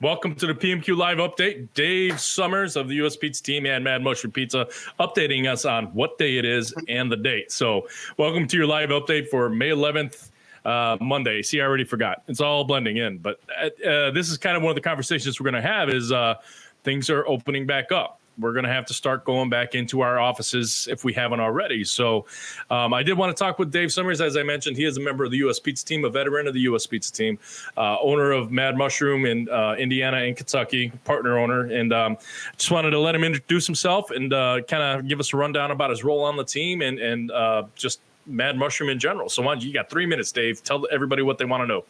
Welcome to the PMQ Live Update. Dave Sommers of the U.S. Pizza team and Mad Mushroom Pizza updating us on what day it is and the date. So welcome to your live update for May 11th, Monday. See, I already forgot. It's all blending in. But this is kind of one of the conversations we're going to have is things are opening back up. We're going to have to start going back into our offices if we haven't already. So I did want to talk with Dave Sommers. As I mentioned, he is a member of the U.S. Pizza team, a veteran of the U.S. Pizza team, owner of Mad Mushroom in Indiana and Kentucky, partner owner. And just wanted to let him introduce himself and kind of give us a rundown about his role on the team and just Mad Mushroom in general. So why don't you got 3 minutes, Dave. Tell everybody what they want to know.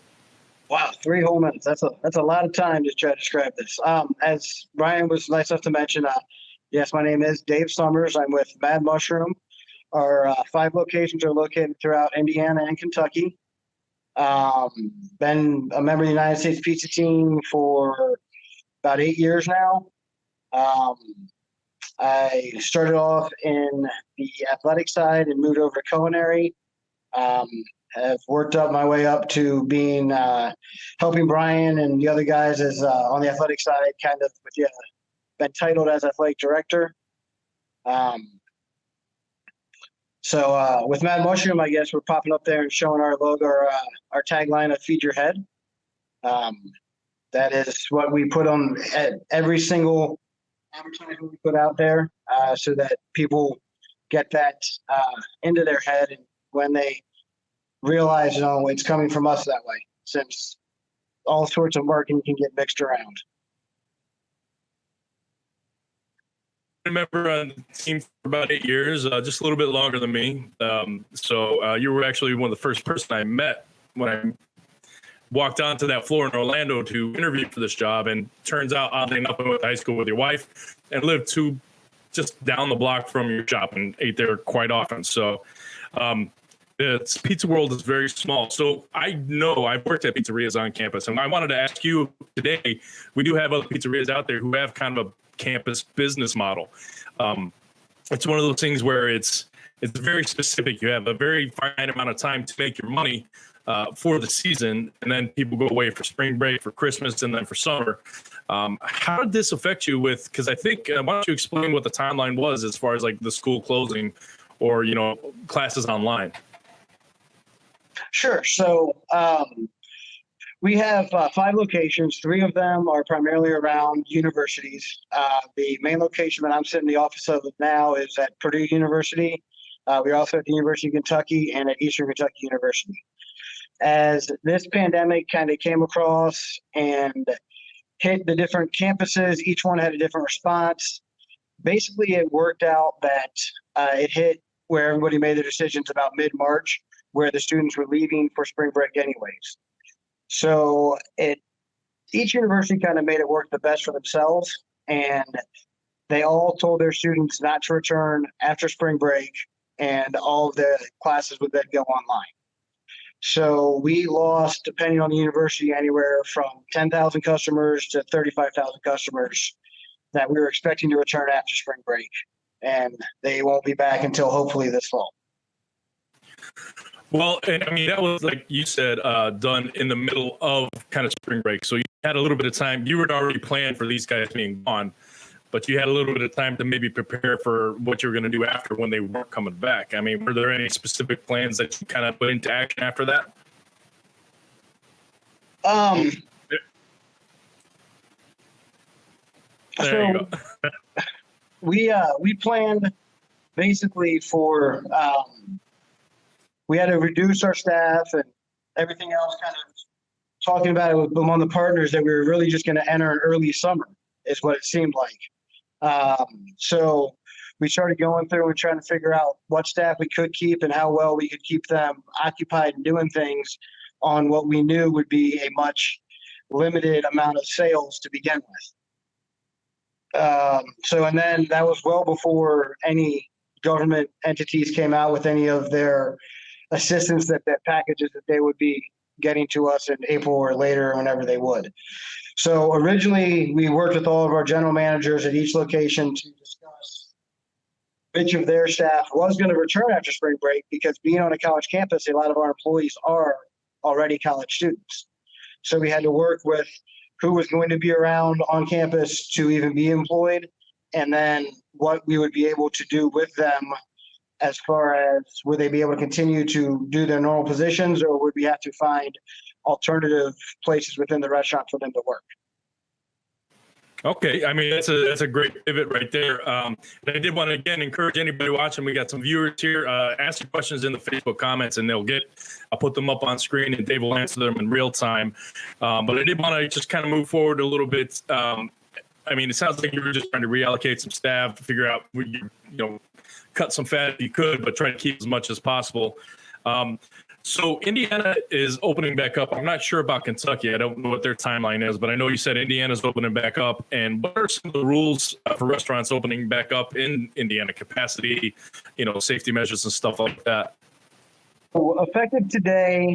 Wow, 3 whole minutes. That's a lot of time to try to describe this. As Brian was nice enough to mention, yes, my name is Dave Sommers. I'm with Mad Mushroom. Our 5 locations are located throughout Indiana and Kentucky. Been a member of the United States Pizza team for about 8 years now. I started off in the athletic side and moved over to culinary. Have worked up my way up to being helping Brian and the other guys as on the athletic side, kind of been titled as athletic director. So with Mad Mushroom, I guess we're popping up there and showing our logo, our tagline of "Feed Your Head." That is what we put on at every single advertisement we put out there, so that people get that into their head, and when they realize, it's coming from us that way, since all sorts of marketing can get mixed around. I remember on the team for about 8 years, just a little bit longer than me. So you were actually one of the first person I met when I walked onto that floor in Orlando to interview for this job. And turns out, oddly enough, I went to high school with your wife and lived just down the block from your shop and ate there quite often. So the pizza world is very small. So I know I've worked at pizzerias on campus, and I wanted to ask you today, we do have other pizzerias out there who have kind of a campus business model. It's one of those things where it's very specific. You have a very finite amount of time to make your money for the season, and then people go away for spring break, for Christmas, and then for summer. How did this affect you because I think, why don't you explain what the timeline was as far as like the school closing or, classes online? Sure. So we have 5 locations. 3 of them are primarily around universities. The main location that I'm sitting in the office of now is at Purdue University. We're also at the University of Kentucky and at Eastern Kentucky University. As this pandemic kind of came across and hit the different campuses, each one had a different response. Basically, it worked out that it hit where everybody made their decisions about mid-March, where the students were leaving for spring break anyways. So each university kind of made it work the best for themselves, and they all told their students not to return after spring break, and all of the classes would then go online. So we lost, depending on the university, anywhere from 10,000 customers to 35,000 customers that we were expecting to return after spring break, and they won't be back until hopefully this fall. Well, I mean, that was, like you said, done in the middle of kind of spring break. So you had a little bit of time. You were already planned for these guys being gone, but you had a little bit of time to maybe prepare for what you were going to do after when they weren't coming back. I mean, were there any specific plans that you kind of put into action after that? There you go. we planned basically for we had to reduce our staff and everything else, kind of talking about it with among the partners that we were really just going to enter an early summer is what it seemed like. So we started going through and trying to figure out what staff we could keep and how well we could keep them occupied and doing things on what we knew would be a much limited amount of sales to begin with. And then that was well before any government entities came out with any of their assistance that packages that they would be getting to us in April or later, whenever they would. So originally we worked with all of our general managers at each location to discuss which of their staff was going to return after spring break, because being on a college campus, a lot of our employees are already college students. So we had to work with who was going to be around on campus to even be employed, and then what we would be able to do with them as far as would they be able to continue to do their normal positions, or would we have to find alternative places within the restaurant for them to work? Okay, I mean that's a great pivot right there. And I did want to again encourage anybody watching. We got some viewers here. Ask your questions in the Facebook comments, and I'll put them up on screen, and Dave will answer them in real time. But I did want to just kind of move forward a little bit. I mean, it sounds like you were just trying to reallocate some staff to figure out where cut some fat if you could, but try to keep as much as possible. So Indiana is opening back up. I'm not sure about Kentucky. I don't know what their timeline is, but I know you said Indiana's opening back up. And what are some of the rules for restaurants opening back up in Indiana? Capacity, safety measures and stuff like that. So effective today,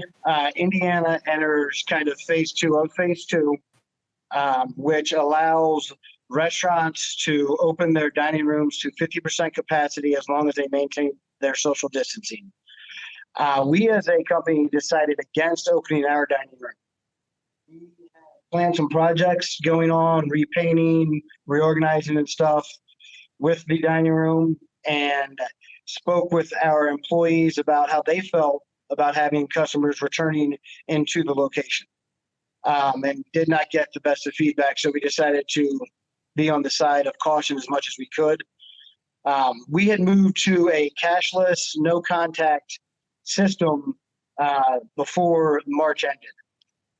Indiana enters kind of phase 2 of phase 2, which allows restaurants to open their dining rooms to 50% capacity as long as they maintain their social distancing. We as a company decided against opening our dining room. We planned some projects going on, repainting, reorganizing and stuff with the dining room, and spoke with our employees about how they felt about having customers returning into the location, and did not get the best of feedback. So we decided to be on the side of caution as much as we could. We had moved to a cashless, no contact system before March ended.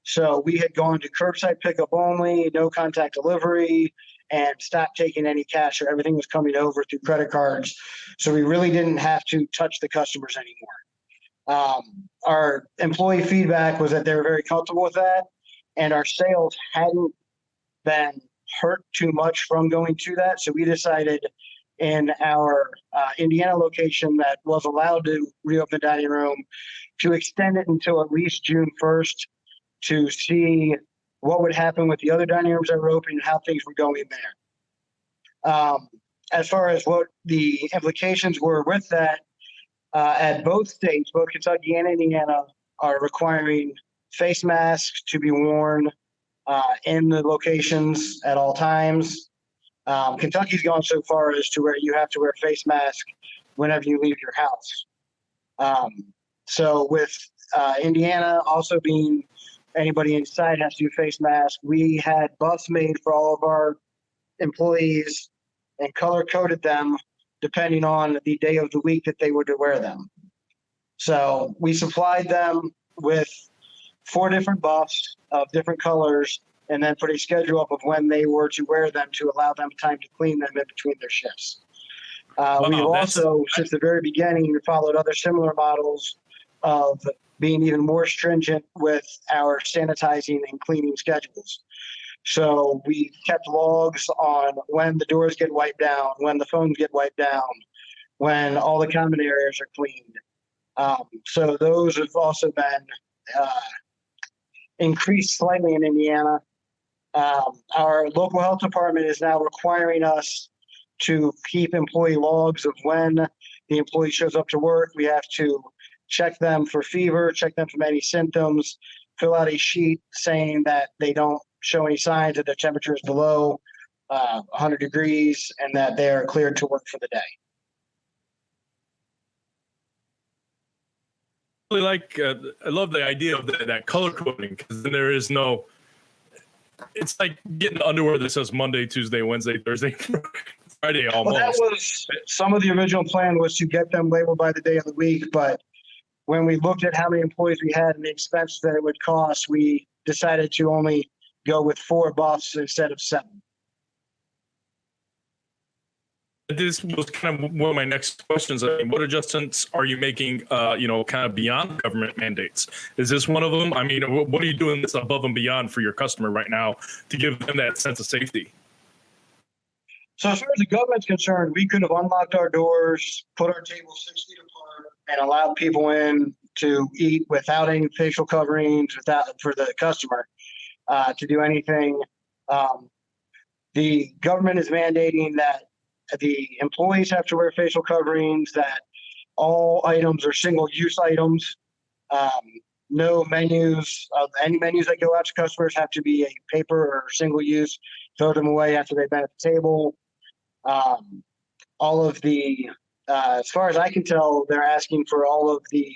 So we had gone to curbside pickup only, no contact delivery, and stopped taking any cash, or everything was coming over through credit cards. So we really didn't have to touch the customers anymore. Our employee feedback was that they were very comfortable with that, and our sales hadn't been hurt too much from going to that. So we decided in our Indiana location that was allowed to reopen the dining room to extend it until at least June 1st to see what would happen with the other dining rooms that were open and how things were going there. As far as what the implications were with that, at both states, both Kentucky and Indiana, are requiring face masks to be worn in the locations at all times. Kentucky's gone so far as to where you have to wear a face mask whenever you leave your house. So with Indiana also being anybody inside has to do face mask, we had buffs made for all of our employees and color coded them depending on the day of the week that they were to wear them. So we supplied them with 4 different buffs of different colors, and then put a schedule up of when they were to wear them to allow them time to clean them in between their shifts. We've also, since the very beginning, followed other similar models of being even more stringent with our sanitizing and cleaning schedules. So we kept logs on when the doors get wiped down, when the phones get wiped down, when all the common areas are cleaned. So those have also been increased slightly in Indiana. Our local health department is now requiring us to keep employee logs of when the employee shows up to work. We have to check them for fever, check them for any symptoms, fill out a sheet saying that they don't show any signs that their temperature is below 100 degrees and that they are cleared to work for the day. I love the idea of that color coding, because then there is no. It's like getting underwear that says Monday, Tuesday, Wednesday, Thursday, Friday almost. Well, that was some of the original plan, was to get them labeled by the day of the week. But when we looked at how many employees we had and the expense that it would cost, we decided to only go with 4 buffs instead of 7. This was kind of one of my next questions. I mean, what adjustments are you making, kind of beyond government mandates? Is this one of them? I mean, what are you doing that's above and beyond for your customer right now to give them that sense of safety? So as far as the government's concerned, we could have unlocked our doors, put our tables 6 feet apart, and allowed people in to eat without any facial coverings, for the customer to do anything. The government is mandating that the employees have to wear facial coverings, that all items are single-use items. no menus. Any menus that go out to customers have to be a paper or single use. Throw them away after they've been at the table. All of the, as far as I can tell, they're asking for all of the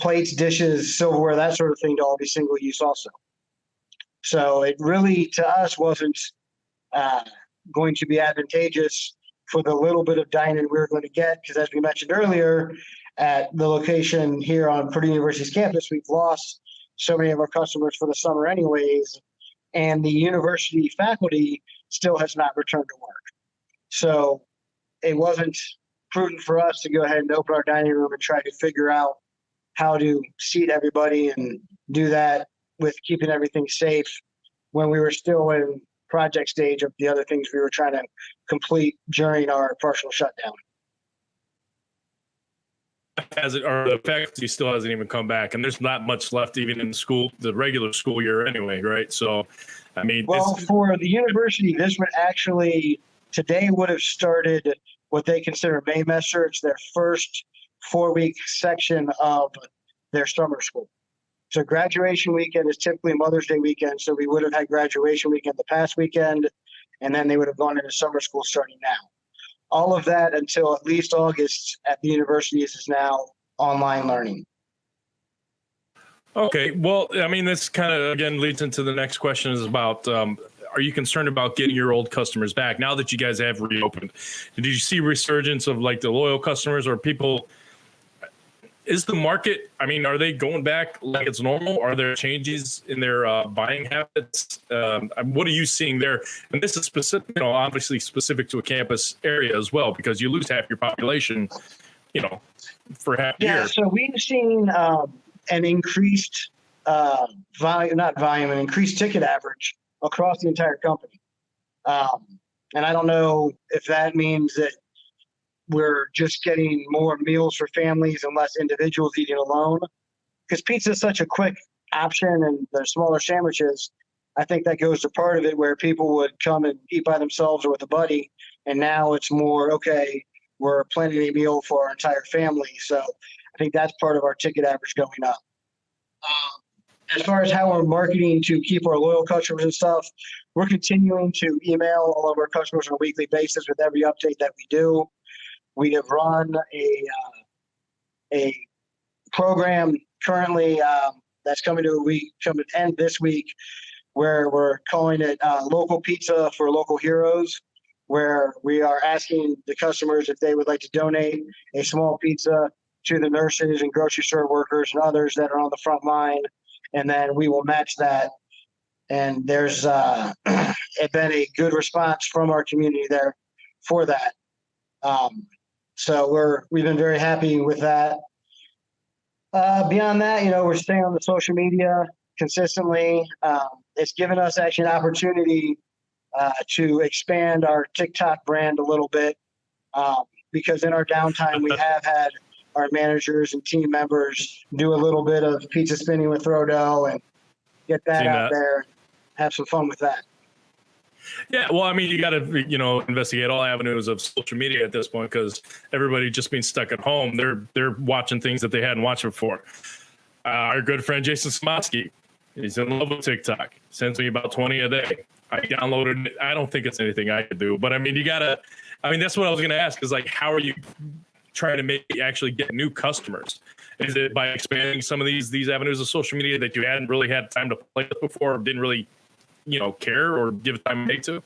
plates, dishes, silverware, that sort of thing to all be single use also. So it really, to us, wasn't going to be advantageous for the little bit of dining we were going to get, because as we mentioned earlier, at the location here on Purdue University's campus, we've lost so many of our customers for the summer anyways, and the university faculty still has not returned to work. So it wasn't prudent for us to go ahead and open our dining room and try to figure out how to seat everybody and do that with keeping everything safe when we were still in project stage of the other things we were trying to complete during our partial shutdown. Or the faculty still hasn't even come back, and there's not much left even in school, the regular school year anyway, right? So, I mean, well, for the university, this would actually today would have started what they consider Maymester. It's their first 4-week section of their summer school. So graduation weekend is typically Mother's Day weekend. So we would have had graduation weekend the past weekend, and then they would have gone into summer school starting now. All of that until at least August at the universities is now online learning. Okay. Well, I mean, this kind of, again, leads into the next question is about, are you concerned about getting your old customers back now that you guys have reopened? Did you see resurgence of like the loyal customers or people? Is the market, I mean, are they going back like it's normal? Are there changes in their buying habits? What are you seeing there? And this is specific, obviously specific to a campus area as well, because you lose half your population, for half a year. Yeah, so we've seen an increased an increased ticket average across the entire company. And I don't know if that means that we're just getting more meals for families and less individuals eating alone, because pizza is such a quick option and the smaller sandwiches. I think that goes to part of it where people would come and eat by themselves or with a buddy. And now it's more, okay, we're planning a meal for our entire family. So I think that's part of our ticket average going up. As far as how we're marketing to keep our loyal customers and stuff, we're continuing to email all of our customers on a weekly basis with every update that we do. We have run a program currently that's coming to end this week, where we're calling it Local Pizza for Local Heroes, where we are asking the customers if they would like to donate a small pizza to the nurses and grocery store workers and others that are on the front line, and then we will match that. And there's been a good response from our community there for that. So we've been very happy with that. Beyond that, we're staying on the social media consistently. It's given us actually an opportunity to expand our TikTok brand a little bit, because in our downtime, we have had our managers and team members do a little bit of pizza spinning with Rodo and get that out there and have some fun with that. Yeah, well, I mean, you got to, investigate all avenues of social media at this point, because everybody just being stuck at home, they're watching things that they hadn't watched before. Our good friend Jason Smotsky, he's in love with TikTok. Sends me about 20 a day. I downloaded it. I don't think it's anything I could do, but I mean, that's what I was going to ask is like, how are you trying to actually get new customers? Is it by expanding some of these avenues of social media that you hadn't really had time to play with before, or didn't really care or give time to?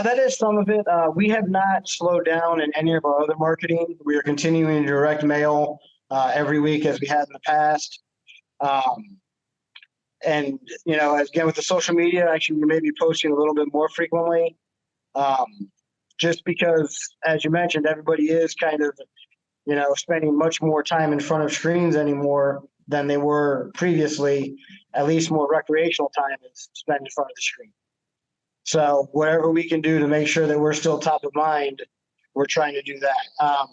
That is some of it. We have not slowed down in any of our other marketing. We are continuing to direct mail every week as we had in the past. And, again, with the social media, actually, we may be posting a little bit more frequently, just because, as you mentioned, everybody is kind of, spending much more time in front of screens anymore than they were previously. At least more recreational time is spent in front of the screen. So whatever we can do to make sure that we're still top of mind, we're trying to do that.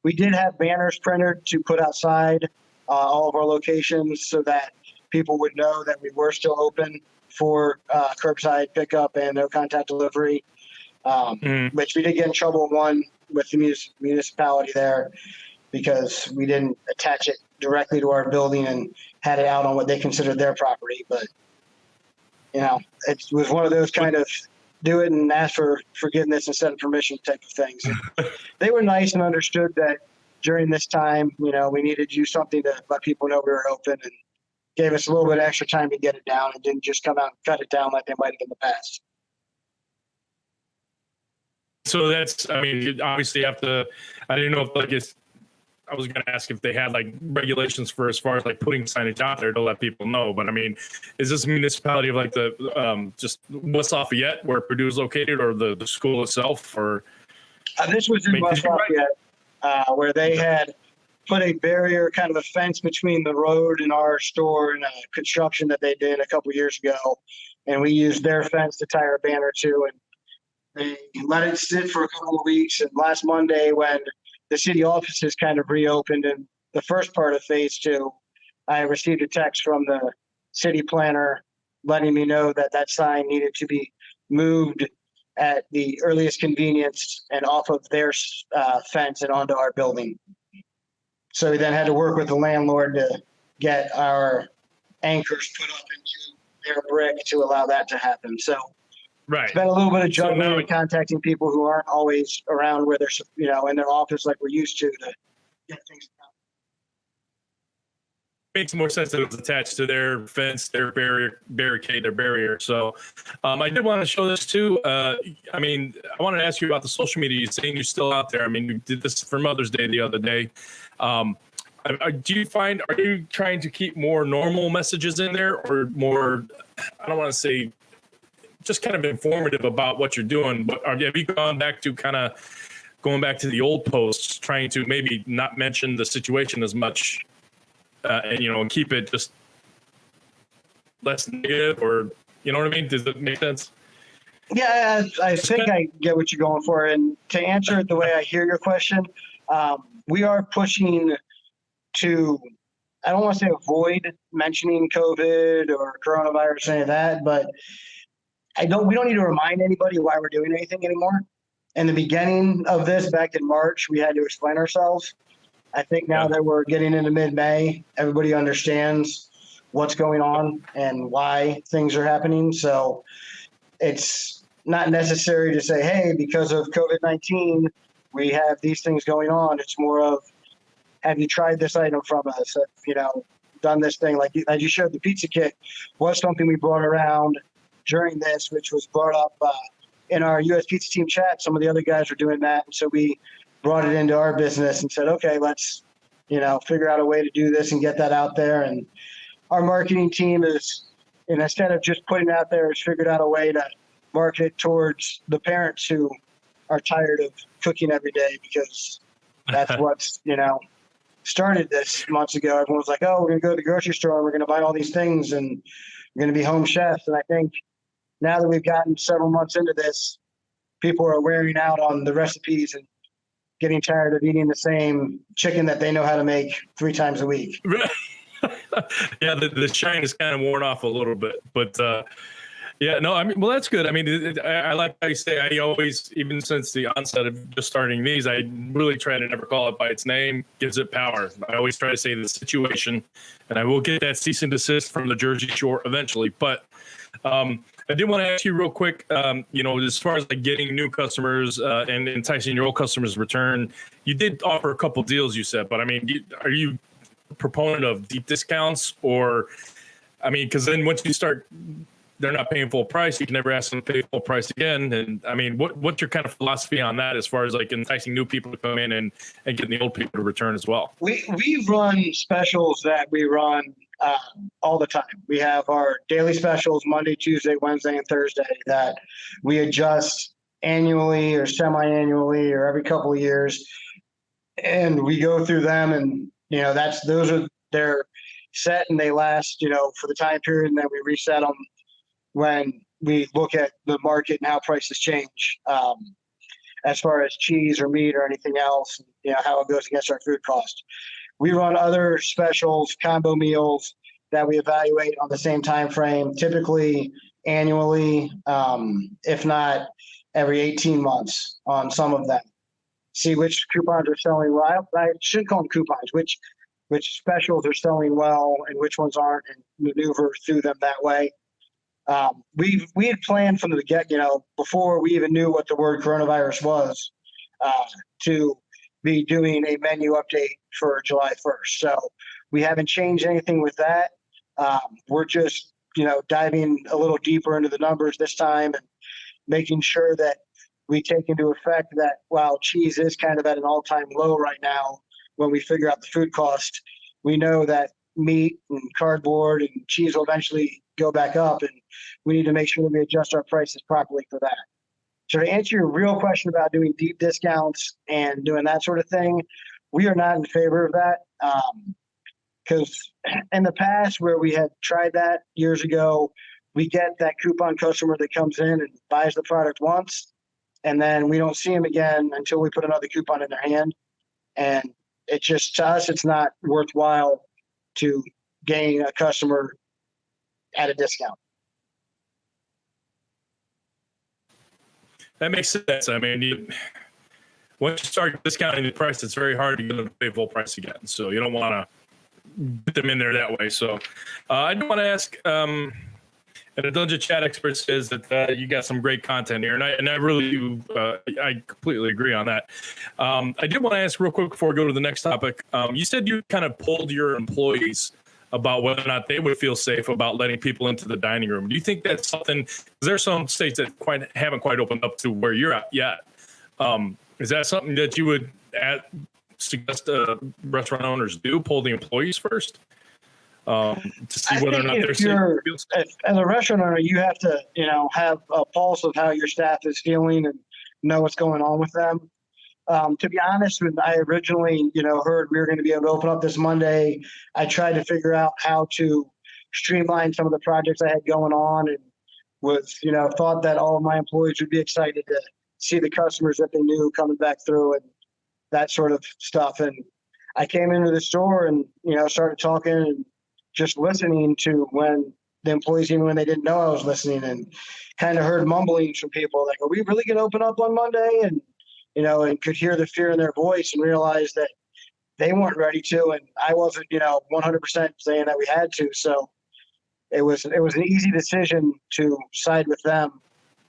We did have banners printed to put outside all of our locations so that people would know that we were still open for curbside pickup and no contact delivery, which we did get in trouble with the municipality there because we didn't attach it directly to our building and had it out on what they considered their property. But, it was one of those kind of do it and ask for forgiveness instead of permission type of things. And they were nice and understood that during this time, we needed to do something to let people know we were open, and gave us a little bit of extra time to get it down and didn't just come out and cut it down like they might have in the past. So you obviously have to, I didn't know if I was going to ask if they had regulations for as far as putting signage out there to let people know. But is this a municipality of the just West Lafayette where Purdue is located, or the school itself? Or this was in West Lafayette, where they had put a barrier, kind of a fence between the road and our store, and construction that they did a couple years ago. And we used their fence to tie our banner to, and they let it sit for a couple of weeks. And last Monday, when the city offices kind of reopened in the first part of phase 2, I received a text from the city planner letting me know that sign needed to be moved at the earliest convenience and off of their fence and onto our building. So we then had to work with the landlord to get our anchors put up into their brick to allow that to happen. So it's been a little bit of juggling and contacting people who aren't always around where they're, in their office like we're used to get things done. Makes more sense that it's attached to their fence, their barricade, their barrier. So I did want to show this too. I wanted to ask you about the social media. You're saying you're still out there. You did this for Mother's Day the other day. Do you find, are you trying to keep more normal messages in there, or more, I don't want to say, just kind of informative about what you're doing, but have you gone back to going back to the old posts, trying to maybe not mention the situation as much, and keep it just less negative, or you know what I mean? Does that make sense? Yeah, I think I get what you're going for. And to answer it the way I hear your question, we are pushing to, I don't want to say avoid mentioning COVID or coronavirus or any of that, but we don't need to remind anybody why we're doing anything anymore. In the beginning of this, back in March, we had to explain ourselves. I think now that we're getting into mid-May, everybody understands what's going on and why things are happening. So it's not necessary to say, hey, because of COVID-19, we have these things going on. It's more of, have you tried this item from us? Done this thing, as you showed, the pizza kit was something we brought around during this, which was brought up in our U.S. Pizza Team chat. Some of the other guys were doing that. And so we brought it into our business and said, okay, let's, figure out a way to do this and get that out there. And our marketing team instead of just putting it out there, has figured out a way to market it towards the parents who are tired of cooking every day, because that's what's, started this months ago. Everyone was like, oh, we're going to go to the grocery store and we're going to buy all these things and we're going to be home chefs. And I think now that we've gotten several months into this, people are wearing out on the recipes and getting tired of eating the same chicken that they know how to make 3 times a week. Yeah, the shine is kind of worn off a little bit, but well, that's good. I like how you say, I always, even since the onset of just starting these, I really try to never call it by its name, gives it power. I always try to say the situation, and I will get that cease and desist from the Jersey Shore eventually. But I did want to ask you real quick, as far as getting new customers and enticing your old customers to return, you did offer a couple deals, you said, but are you a proponent of deep discounts, or, because then once you start, they're not paying full price, you can never ask them to pay full price again. And what's your kind of philosophy on that, as far as enticing new people to come in and getting the old people to return as well? We run specials that we run all the time. We have our daily specials Monday, Tuesday, Wednesday, and Thursday that we adjust annually or semi-annually or every couple of years. And we go through them, and they're set and they last, for the time period, and then we reset them when we look at the market and how prices change, as far as cheese or meat or anything else, how it goes against our food cost. We run other specials, combo meals that we evaluate on the same time frame, typically annually, if not every 18 months on some of them. See which coupons are selling well. I shouldn't call them coupons, which which specials are selling well and which ones aren't, and maneuver through them that way. We had planned from the get, before we even knew what the word coronavirus was, to be doing a menu update for July 1st. So we haven't changed anything with that. We're just, diving a little deeper into the numbers this time and making sure that we take into effect that while cheese is kind of at an all-time low right now, when we figure out the food cost, we know that meat and cardboard and cheese will eventually go back up, and we need to make sure that we adjust our prices properly for that. So to answer your real question about doing deep discounts and doing that sort of thing, we are not in favor of that. Because in the past where we had tried that years ago, we get that coupon customer that comes in and buys the product once, and then we don't see them again until we put another coupon in their hand. And it just, to us, it's not worthwhile to gain a customer at a discount. That makes sense. I mean, once you start discounting the price, it's very hard to get them to pay full price again. So you don't want to get them in there that way. So I do want to ask, and the Dungeon Chat expert says that you got some great content here, and I really do. I completely agree on that. I did want to ask real quick before we go to the next topic. You said you kind of polled your employees about whether or not they would feel safe about letting people into the dining room. Do you think that's something? Because there's some states that haven't quite opened up to where you're at yet. Is that something that you would suggest restaurant owners do? Poll the employees first to see whether or not they're safe. As a restaurant owner, you have to, have a pulse of how your staff is feeling and know what's going on with them. To be honest, when I originally, heard we were going to be able to open up this Monday, I tried to figure out how to streamline some of the projects I had going on, and was, thought that all of my employees would be excited to see the customers that they knew coming back through and that sort of stuff. And I came into the store and, started talking and just listening to when the employees, even when they didn't know I was listening, and kind of heard mumblings from people like, are we really going to open up on Monday? And, and could hear the fear in their voice and realize that they weren't ready to, and I wasn't, 100% saying that we had to. So it was an easy decision to side with them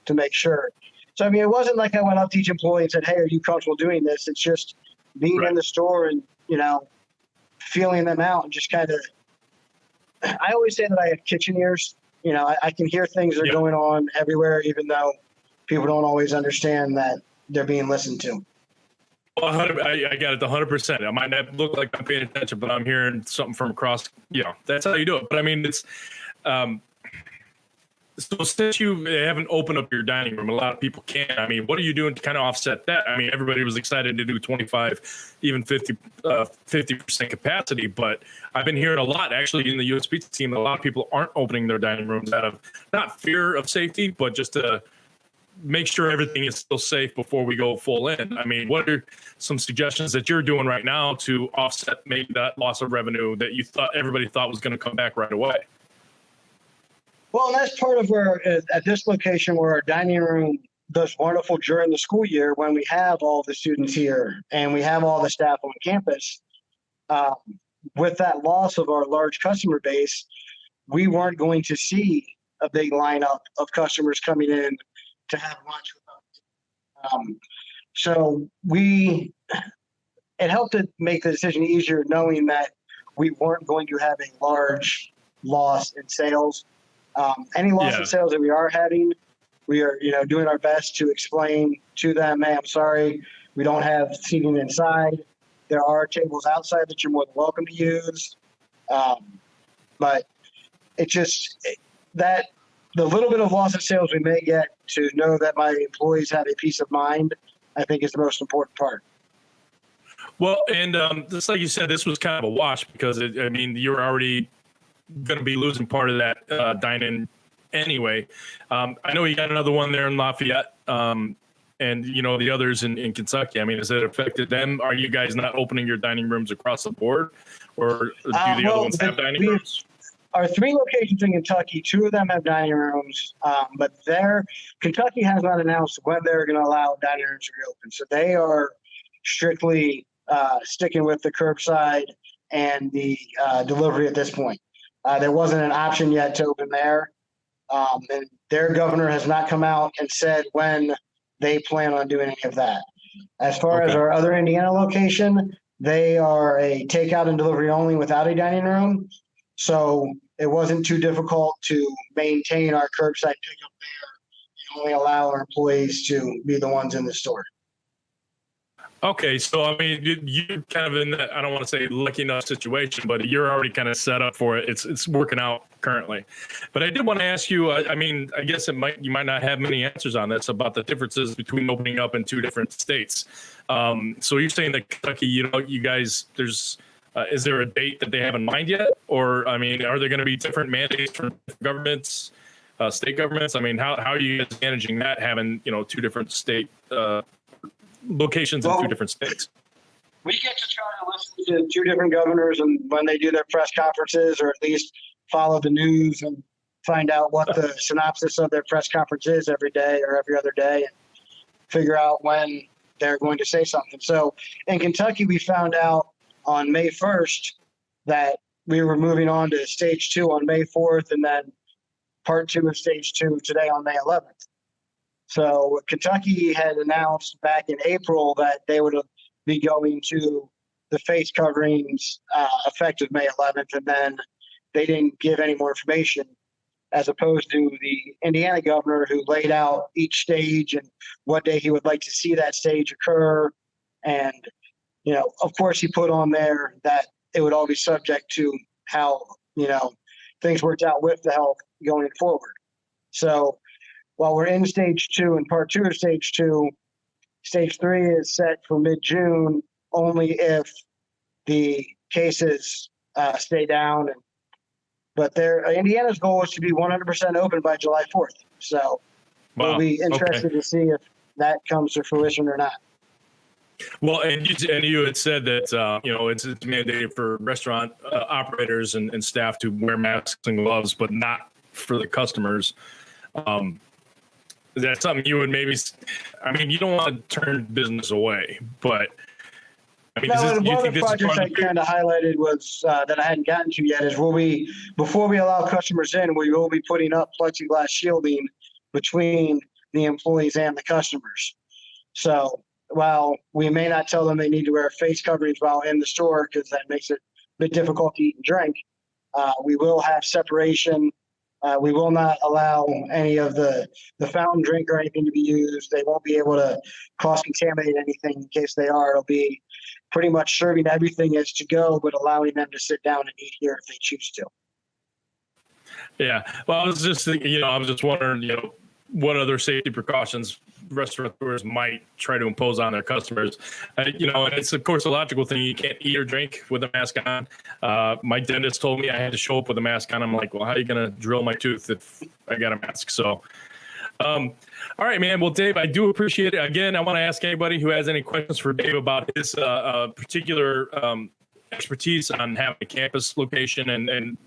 to make sure. So, I mean, it wasn't like I went up to each employee and said, hey, are you comfortable doing this? It's just being in the store and, feeling them out and just kind of, I always say that I have kitchen ears. I can hear things that are going on everywhere, even though people don't always understand that they're being listened to. Well, I got it 100%. I might not look like I'm paying attention, but I'm hearing something from across, that's how you do it. But I mean, it's, so since you haven't opened up your dining room, a lot of people can't. I mean, what are you doing to kind of offset that? I mean, everybody was excited to do 25, even 50% capacity, but I've been hearing a lot actually in the US Pizza team. A lot of people aren't opening their dining rooms out of not fear of safety, but just to make sure everything is still safe before we go full in. I mean, what are some suggestions that you're doing right now to offset maybe that loss of revenue that you thought everybody thought was going to come back right away? Well, that's part of where, at this location where our dining room does wonderful during the school year, when we have all the students here and we have all the staff on campus, with that loss of our large customer base, we weren't going to see a big lineup of customers coming in to have lunch with us. So it helped to make the decision easier, knowing that we weren't going to have a large loss in sales. Any loss of sales that we are having, we are, doing our best to explain to them, hey, I'm sorry, we don't have seating inside. There are tables outside that you're more than welcome to use. But it just, the little bit of loss of sales we may get, to know that my employees have a peace of mind, I think is the most important part. Well, and just like you said, this was kind of a wash because, you're already going to be losing part of that dine-in anyway. I know you got another one there in Lafayette, and the others in Kentucky. I mean, has it affected them? Are you guys not opening your dining rooms across the board, or do the other ones have dining rooms? Our 3 locations in Kentucky, 2 of them have dining rooms, but Kentucky has not announced when they're going to allow dining rooms to reopen. So they are strictly sticking with the curbside and the delivery at this point. There wasn't an option yet to open there. And their governor has not come out and said when they plan on doing any of that. As far as Okay. our other Indiana location, they are a takeout and delivery only without a dining room. So it wasn't too difficult to maintain our curbside pickup there and only allow our employees to be the ones in the store. Okay, so I mean, you're kind of in that, I don't want to say lucky enough situation, but you're already kind of set up for it. It's working out currently. But I did want to ask you, I mean, I guess you might not have many answers on this about the differences between opening up in two different states. So you're saying that Kentucky, you guys, is there a date that they have in mind yet? Or, I mean, are there going to be different mandates from governments, state governments? I mean, how are you guys managing that, having, two different state locations in two different states? We get to try to listen to two different governors and when they do their press conferences, or at least follow the news and find out what the synopsis of their press conference is every day or every other day, and figure out when they're going to say something. So in Kentucky, we found out on May 1st that we were moving on to stage 2 on May 4th, and then part 2 of stage 2 today on May 11th. So Kentucky had announced back in April that they would be going to the face coverings effective May 11th, and then they didn't give any more information, as opposed to the Indiana governor, who laid out each stage and what day he would like to see that stage occur. And, of course, he put on there that it would all be subject to how, things worked out with the health going forward. So while we're in stage 2 and part 2 of stage 2, stage 3 is set for mid-June only if the cases stay down. But Indiana's goal is to be 100% open by July 4th. So we'll be interested to see if that comes to fruition or not. Well, and you had said that, it's mandated for restaurant operators and staff to wear masks and gloves, but not for the customers. Is that something you would maybe? I mean, you don't want to turn business away, but I mean, one of the projects I kind of highlighted was that I hadn't gotten to yet is before we allow customers in, we will be putting up plexiglass shielding between the employees and the customers. So while we may not tell them they need to wear face coverings while in the store, because that makes it a bit difficult to eat and drink, we will have separation. We will not allow any of the fountain drink or anything to be used. They won't be able to cross-contaminate anything in case they are. It'll be pretty much serving everything as to go, but allowing them to sit down and eat here if they choose to. Yeah. Well, I was just thinking, I was just wondering, what other safety precautions restaurateurs might try to impose on their customers. And it's of course a logical thing. You can't eat or drink with a mask on. My dentist told me I had to show up with a mask on. I'm like, well, how are you going to drill my tooth if I got a mask? So, all right, man. Well, Dave, I do appreciate it. Again, I want to ask anybody who has any questions for Dave about his particular expertise on having a campus location and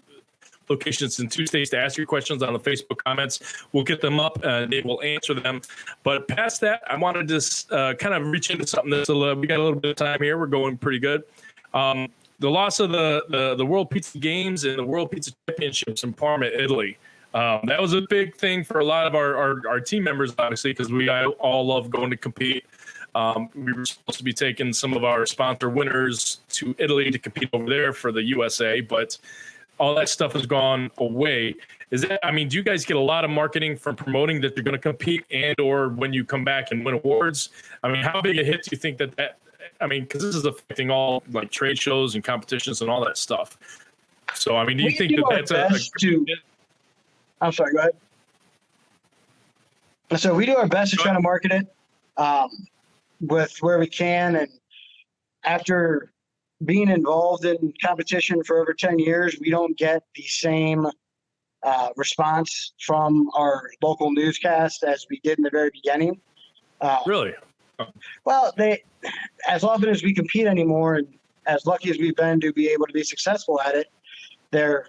locations in 2 states to ask your questions on the Facebook comments. We'll get them up and they will answer them. But past that, I wanted to kind of reach into something that's we got a little bit of time here. We're going pretty good. The loss of the World Pizza Games and the World Pizza Championships in Parma, Italy. That was a big thing for a lot of our team members, obviously, because we all love going to compete. We were supposed to be taking some of our sponsor winners to Italy to compete over there for the USA, but all that stuff has gone away. Do you guys get a lot of marketing from promoting that you're going to compete and or when you come back and win awards? I mean, how big a hit do you think that because this is affecting all like trade shows and competitions and all that stuff. So, I mean, do you think that's I'm sorry, go ahead. So we do our best to try to market it with where we can. And after being involved in competition for over 10 years, we don't get the same response from our local newscast as we did in the very beginning. Really? Well, as often as we compete anymore, and as lucky as we've been to be able to be successful at it, they're,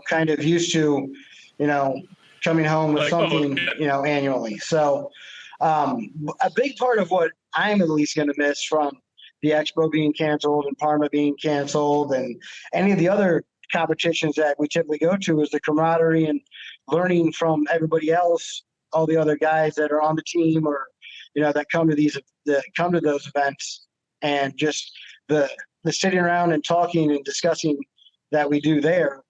kind of used to, coming home with something, annually. So a big part of what I'm at least going to miss from the Expo being canceled and Parma being canceled and any of the other competitions that we typically go to, is the camaraderie and learning from everybody else, all the other guys that are on the team or, that come to those events, and just the sitting around and talking and discussing that we do there,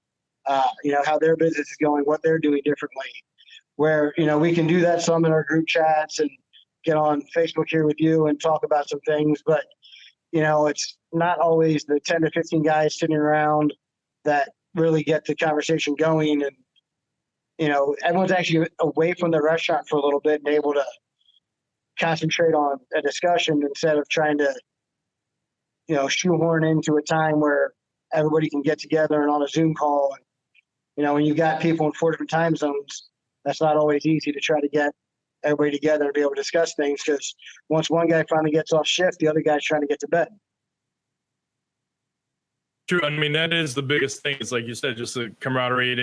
how their business is going, what they're doing differently, where, we can do that some in our group chats and get on Facebook here with you and talk about some things, but it's not always the 10 to 15 guys sitting around that really get the conversation going. And, everyone's actually away from the restaurant for a little bit and able to concentrate on a discussion instead of trying to, shoehorn into a time where everybody can get together and on a Zoom call. And, when you've got people in 4 different time zones, that's not always easy to try to get everybody together and be able to discuss things, because once one guy finally gets off shift, the other guy's trying to get to bed. True. I mean, that is the biggest thing. It's like you said, just the camaraderie. And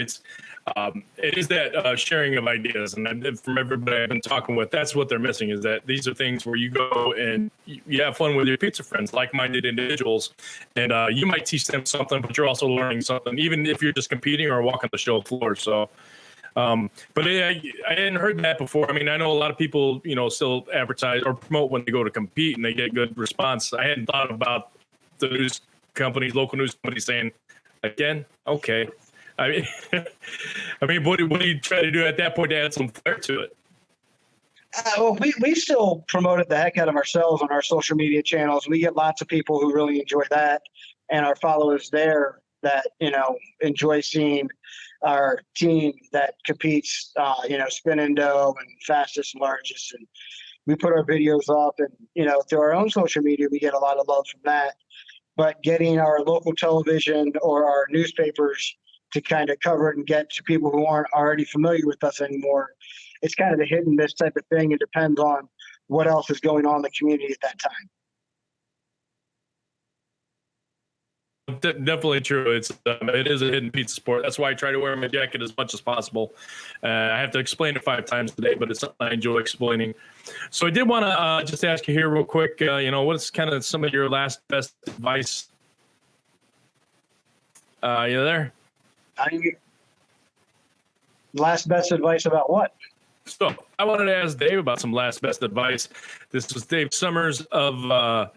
it is that sharing of ideas. And from everybody I've been talking with, that's what they're missing, is that these are things where you go and you have fun with your pizza friends, like-minded individuals. And you might teach them something, but you're also learning something, even if you're just competing or walking the show floor. So, but I hadn't heard that before. I mean, I know a lot of people, still advertise or promote when they go to compete and they get good response. I hadn't thought about the news companies, local news companies saying, again, okay. I mean, what do you try to do at that point to add some flair to it? Well, we still promoted the heck out of ourselves on our social media channels. We get lots of people who really enjoy that, and our followers there that, enjoy seeing our team that competes, spin and dough and fastest and largest. And we put our videos up, and, through our own social media, we get a lot of love from that. But getting our local television or our newspapers to kind of cover it and get to people who aren't already familiar with us anymore, it's kind of a hit and miss type of thing. It depends on what else is going on in the community at that time. Definitely true. It is a hidden pizza sport. That's why I try to wear my jacket as much as possible. I have to explain it 5 times a day, but it's something I enjoy explaining. So I did want to just ask you here real quick, what's kind of some of your last best advice? You there? Last best advice about what? So I wanted to ask Dave about some last best advice. This was Dave Sommers of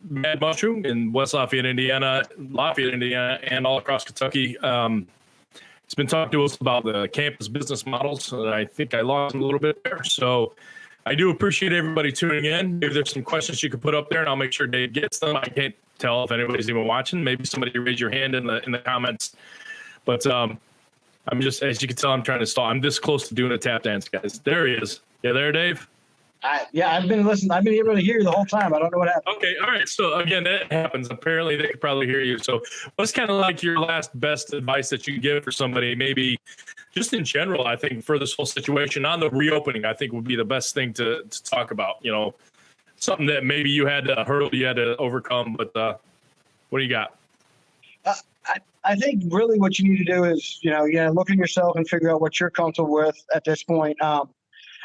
Mad Mushroom in West Lafayette, Indiana, and all across Kentucky. He's been talking to us about the campus business models, and I think I lost him a little bit there. So I do appreciate everybody tuning in. Maybe there's some questions you could put up there, and I'll make sure Dave gets them. I can't tell if anybody's even watching. Maybe somebody raise your hand in the comments. But I'm just, as you can tell, I'm trying to stall. I'm this close to doing a tap dance, guys. There he is. Yeah, there, Dave? I've been listening. I've been able to hear you the whole time. I don't know what happened. Okay, all right. So again, that happens. Apparently, they could probably hear you. So, what's kind of like your last best advice that you give for somebody, maybe just in general? I think for this whole situation on the reopening, I think would be the best thing to talk about. Something that maybe you had to hurdle, you had to overcome. But what do you got? I think really what you need to do is, look at yourself and figure out what you're comfortable with at this point.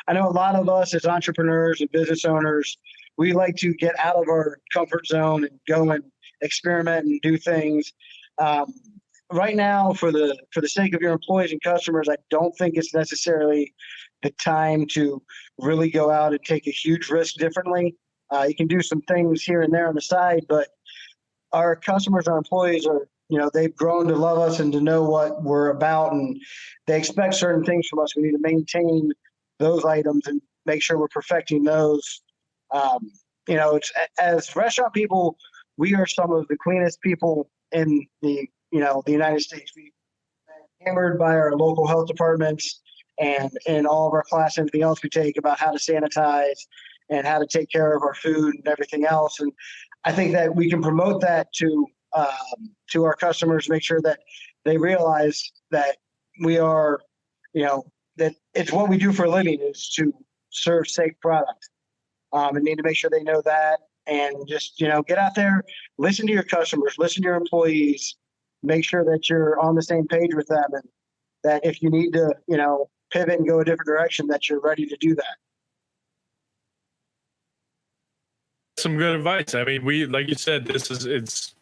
I know a lot of us as entrepreneurs and business owners, we like to get out of our comfort zone and go and experiment and do things. Right now, for the sake of your employees and customers, I don't think it's necessarily the time to really go out and take a huge risk differently. You can do some things here and there on the side, but our customers, our employees are, they've grown to love us and to know what we're about, and they expect certain things from us. We need to maintain those items and make sure we're perfecting those. It's, as restaurant people, we are some of the cleanest people in the United States. We've been hammered by our local health departments and in all of our class, everything else we take about how to sanitize and how to take care of our food and everything else. And I think that we can promote that to our customers, make sure that they realize that we are, that it's what we do for a living is to serve safe product. And need to make sure they know that, and just, get out there, listen to your customers, listen to your employees, make sure that you're on the same page with them, and that if you need to, pivot and go a different direction, that you're ready to do that. some good advice. I mean, like you said, it's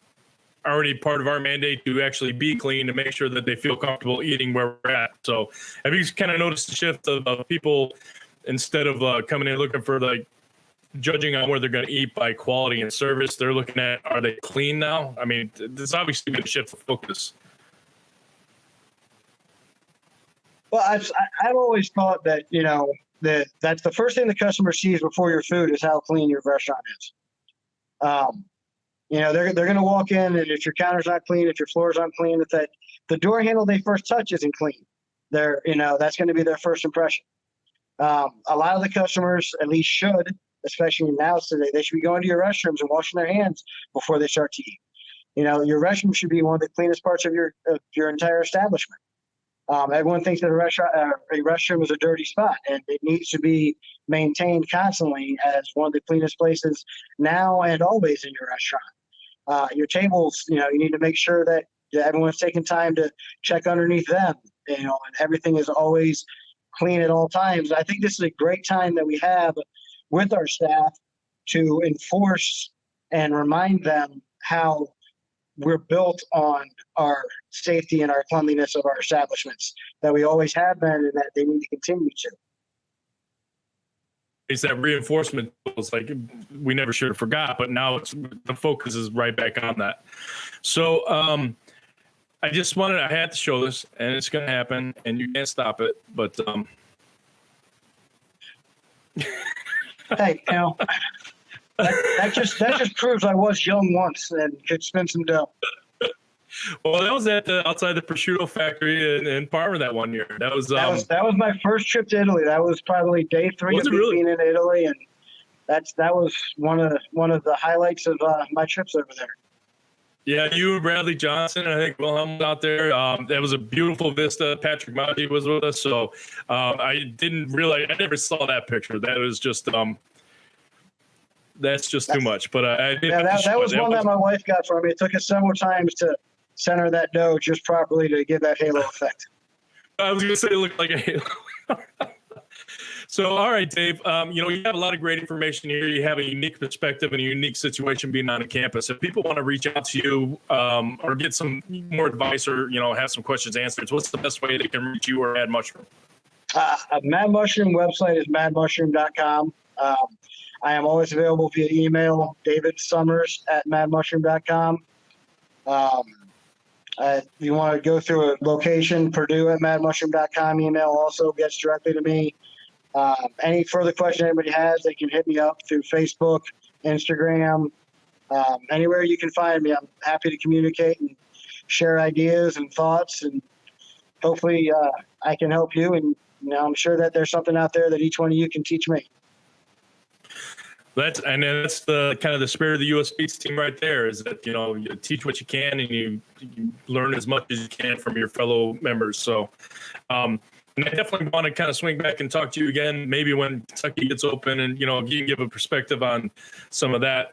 already part of our mandate to actually be clean, to make sure that they feel comfortable eating where we're at. So have you kind of noticed the shift of people, instead of coming in looking for like judging on where they're going to eat by quality and service, they're looking at, are they clean now? I mean, there's obviously been a shift of focus. Well, I've always thought that, that's the first thing the customer sees before your food is how clean your restaurant is. They're going to walk in, and if your counter's not clean, if your floor's not clean, if the door handle they first touch isn't clean, that's going to be their first impression. A lot of the customers at least should, especially now today, they should be going to your restrooms and washing their hands before they start to eat. Your restroom should be one of the cleanest parts of your entire establishment. Everyone thinks that a restroom is a dirty spot, and it needs to be maintained constantly as one of the cleanest places now and always in your restaurant. Your tables, you need to make sure that everyone's taking time to check underneath them, and everything is always clean at all times. I think this is a great time that we have with our staff to enforce and remind them how we're built on our safety and our cleanliness of our establishments, that we always have been, and that they need to continue to. It's that reinforcement. It's like we never should have forgot, but now the focus is right back on that. So I had to show this, and it's going to happen, and you can't stop it. But hey, that just proves I was young once and could spend some dough. Well, that was at outside the prosciutto factory in Parma that one year. That was my first trip to Italy. That was probably day 3 of being in Italy, and that was one of the highlights of my trips over there. Yeah, you and Bradley Johnson, and I think Wilhelm was out there. That was a beautiful vista. Patrick Maggi was with us, so I didn't realize, I never saw that picture. That was just that's just too much. But I did. Yeah, that was one that my wife got for me. It took us several times to center that dough just properly to give that halo effect. I was going to say it looked like a halo. So, all right, Dave, you have a lot of great information here. You have a unique perspective and a unique situation being on a campus. If people want to reach out to you or get some more advice or, have some questions answered, what's the best way they can reach you or Mad Mushroom? Mad Mushroom website is madmushroom.com. I am always available via email, David Sommers at madmushroom.com. If you want to go through a location, Purdue at madmushroom.com. Email also gets directly to me. Any further question anybody has, they can hit me up through Facebook, Instagram, anywhere you can find me. I'm happy to communicate and share ideas and thoughts, and hopefully I can help you. And I'm sure that there's something out there that each one of you can teach me. That's the kind of the spirit of the U.S. Beats team right there, is that, you teach what you can and you learn as much as you can from your fellow members. So, and I definitely want to kind of swing back and talk to you again, maybe when Kentucky gets open, and, you can give a perspective on some of that,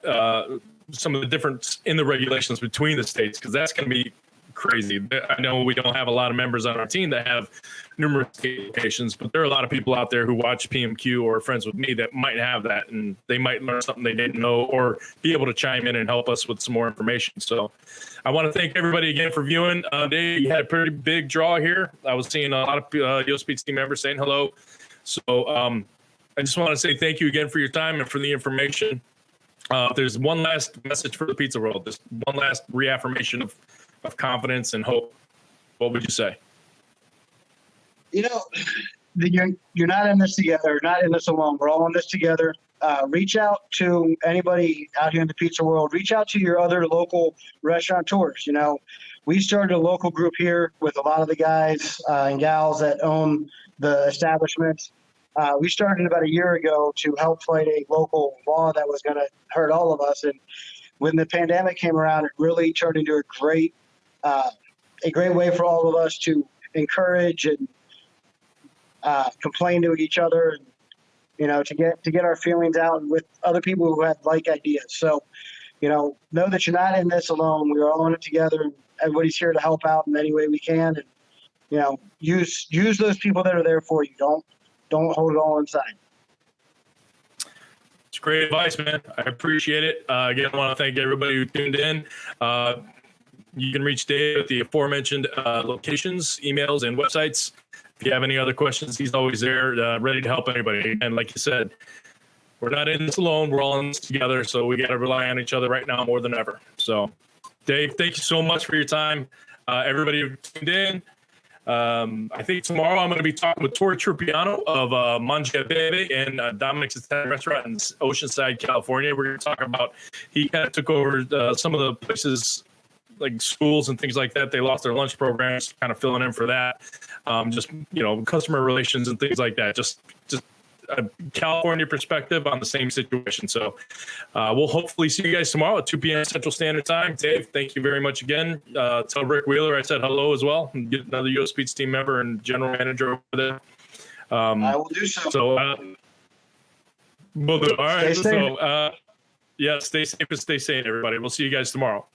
some of the difference in the regulations between the states, because that's going to be crazy. I know we don't have a lot of members on our team that have numerous state locations, but there are a lot of people out there who watch PMQ or are friends with me that might have that, and they might learn something they didn't know or be able to chime in and help us with some more information. So I want to thank everybody again for viewing. Dave, you had a pretty big draw here. I was seeing a lot of US Beats team members saying hello. So I just want to say thank you again for your time and for the information. There's one last message for the pizza world, just one last reaffirmation of confidence and hope. What would you say? You're not in this together, not in this alone. We're all in this together. Reach out to anybody out here in the pizza world. Reach out to your other local restaurateurs. We started a local group here with a lot of the guys and gals that own the establishments. We started about a year ago to help fight a local law that was going to hurt all of us. And when the pandemic came around, it really turned into a great way for all of us to encourage and complain to each other, and to get our feelings out with other people who have like ideas. So, know that you're not in this alone. We are all in it together, and everybody's here to help out in any way we can. And use those people that are there for you. Don't hold it all inside. That's great advice, man. I appreciate it. Again, I want to thank everybody who tuned in. You can reach Dave at the aforementioned locations, emails, and websites. If you have any other questions, he's always there, ready to help anybody. And like you said, we're not in this alone. We're all in this together. So we got to rely on each other right now more than ever. So, Dave, thank you so much for your time. Everybody who tuned in. I think tomorrow I'm going to be talking with Tori Trupiano of Mangia Bebe and Dominic's Italian Restaurant in Oceanside, California. We're going to talk about, he kind of took over some of the places like schools and things like that. They lost their lunch programs, kind of filling in for that. Just, customer relations and things like that. Just a California perspective on the same situation. So we'll hopefully see you guys tomorrow at 2 p.m. Central Standard Time. Dave, thank you very much again. Tell Rick Wheeler I said hello as well, and get another US Beats team member and general manager over there. I will do so. So we'll do. All right. Stay safe. So stay safe and stay sane, everybody. We'll see you guys tomorrow.